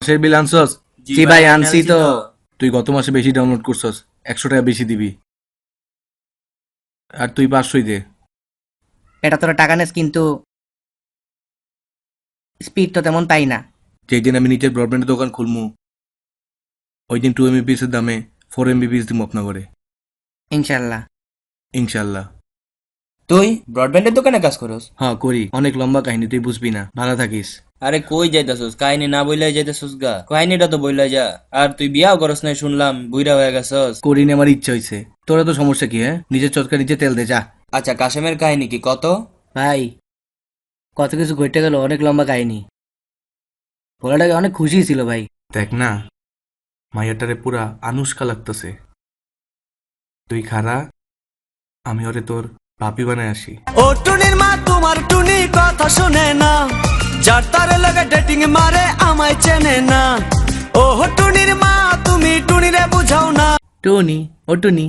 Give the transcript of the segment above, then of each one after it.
মাসের বিল আনছস? জি ভাই আনছি তো। তুই গত মাসে বেশি ডাউনলোড করছস, 100 টাকা বেশি দিবি। আর তুই 500ই দে। এটা তোরা টাকা নেস, কিন্তু স্পিড তো তেমন পাই না। যেই দিন আমি নিজের ব্রডব্যান্ডের দোকান খুলমু, ওই দিন 2 MBPS এর দামে 4 MBPS দিব আপনা করে, ইনশাল্লাহ। ইনশাল্লাহ। তুই ব্রডব্যান্ডের দোকানে কাজ করস? হ্যাঁ করি, অনেক লম্বা কাহিনী, তুই বুঝবি না, ভালো থাকিস। আরে কই যাইতাছস? কাহিনী না বইলাই যাইতাছস গা, কাহিনীটা তো বইলাই যা। আর তুই বিয়াও করস নাই শুনলাম, বুইড়া হয়ে গেছস। করি না, আমার ইচ্ছা হয়েছে। তোরা তো সমস্যা কি? হ্যাঁ, নিজের চটকা নিজে তেল দে যা। আচ্ছা কাশেমের কাহিনী কি কত? ভাই, কত কিছু ঘটে গেল, অনেক লম্বা কাহিনী। পোলাটাকে অনেক খুশি ছিল ভাই। দেখ না, মাইয়াটারে পুরা আনুষ্কা লাগতেছে। তুই খারা, আমি ওরে তোর পাপি বানায় আসি। ও টুনির মা তোমার টুনি কথা শুনে না, যার তারে লাগে ডেটিং মারে আমায় চেনে না। ও টুনির মা তুমি টুনিরে বুঝাও না। টুনি, ও টুনি,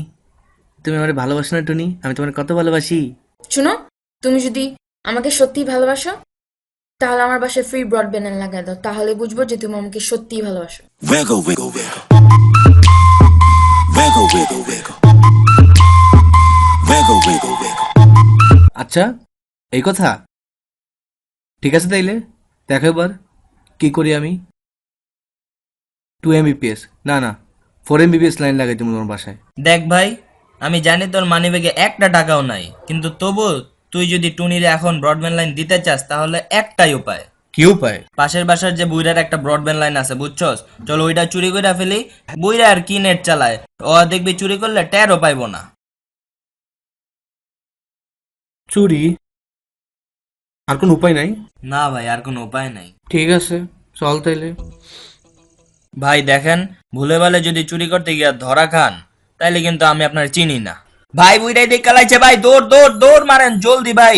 তুমি আমার ভালোবাসো না টুনি? আমি তোমার কত ভালোবাসি। শুনো, তুমি যদি আমাকে সত্যিই ভালোবাসো তাহলে আমার বাসায় ফ্রি ব্রডব্যান্ড লাগাই দাও, তাহলে বুঝবো যে তুমি আমাকে সত্যিই ভালোবাসো। Wiggle, wiggle, wiggle. Wiggle, wiggle, wiggle. Wiggle, wiggle, wiggle. আচ্ছা, এই কথা? ঠিক আছে, তাইলে দেখো এবার কি করি আমি। 2 MBPS না না, 4 MBPS লাইন লাগাই তুমি তোমার বাসায়। দেখ ভাই, আমি জানি তোর মানিব্যাগে একটা টাকাও নাই, কিন্তু তবু তুই যদি টুনিরে এখন ব্রডব্যান্ড লাইন দিতে চাস তাহলে একটাই উপায়। কি উপায়? পাশের বাসার যে বুইরার একটা ব্রডব্যান্ড লাইন আছে বুঝছস, চলো ওইটা চুরি করে ফেলি। বুইরা আর কি নেট চালায়, ও দেখবি চুরি করলে টেরও পাইবো না। চুরি? আর কোন উপায় নাই? না ভাই, আর কোনো উপায় নাই। ঠিক আছে, চল তাইলে। ভাই দেখেন, ভুলে ভালে যদি চুরি করতে গিয়া ধরা খান তাইলে কিন্তু আমি আপনার চিনি না। ভাই বুইরাই দেখ কালাইছে ভাই, দৌড় দৌড় দৌড় মারেন জলদি ভাই।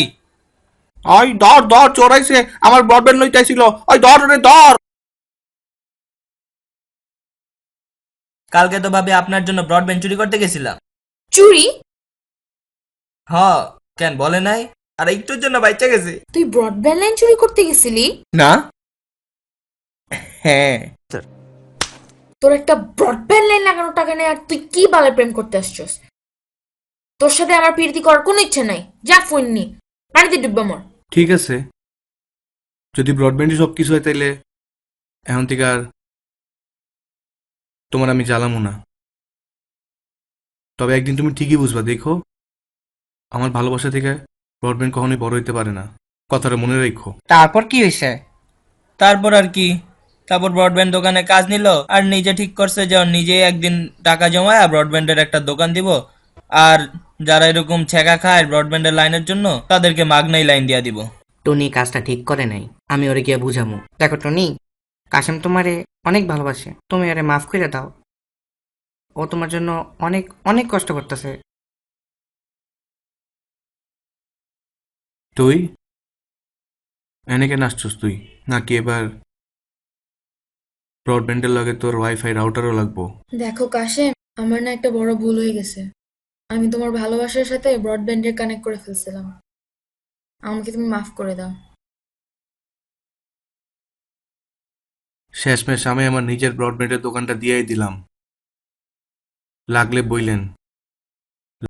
ওই ধর ধর, চোরাইছে আমার ব্রডব্যান্ড লইতাছিল, ওই ধর রে ধর। কালকে তো ভাবি আপনার জন্য ব্রডব্যান্ড চুরি করতে গেছিলাম। চুরি? হ, কেন বলে নাই? আর একটুর জন্য বাইচা গেছে। তুই ব্রডব্যান্ড লাইন চুরি করতে গেছিলি? না, হ্যাঁ। তোর একটা ব্রডব্যান্ড লাইন লাগানোর টাকা নেই আর তুই কি বালে প্রেম করতে আসছস? তোর সাথে আমার প্রীতি করার কোনো ইচ্ছা নাই, যা ফোন নি, পানিতে ডুববা মর। ঠিক আছে, যদি ব্রডব্যান্ডই সব কিছু হয় তাইলে এখন থেকে আর তোমার আমি জ্বালামো না। তবে একদিন তুমি ঠিকই বুঝবা, দেখো আমার ভালোবাসা থেকে ব্রডব্যান্ড কখনোই বড় হইতে পারে না, কথাটা মনে রেখো। তারপর কি হয়েছে? তারপর আর কি, তারপর ব্রডব্যান্ড দোকানে কাজ নিল আর নিজে ঠিক করছে যে ও নিজেই একদিন টাকা জমায় ব্রডব্যান্ডের একটা দোকান দিব। আর যারা এরকম ছেঁকা খায় ব্রডব্যান্ডের লাইনের জন্য তাদেরকে মাগনাই লাইন দিয়া দিব। টনি কাজটা ঠিক করে নাই, আমি ওরে গিয়ে বুঝামু। দেখো টনি, কাশেম তোমারে অনেক ভালোবাসে, তুমি ওরে মাফ করে দাও। ও তোমার জন্য অনেক অনেক কষ্ট করতেছে। তুই এনেকে নাচছস তুই নাকি এবার ব্রডব্যান্ডের লগে তোর ওয়াইফাই রাউটারও লাগবো? দেখো কাশেম, আমার না একটা বড় ভুল হয়ে গেছে। আমি তোমার ভালোবাসার সাথে ব্রডব্যান্ডের কানেক্ট করে ফেলছিলাম, আমাকে তুমি মাফ করে দাও। শেষমেশ আমি আমার নিজের ব্রডব্যান্ডের দোকানটা দিয়েই দিলাম, লাগলে বইলেন।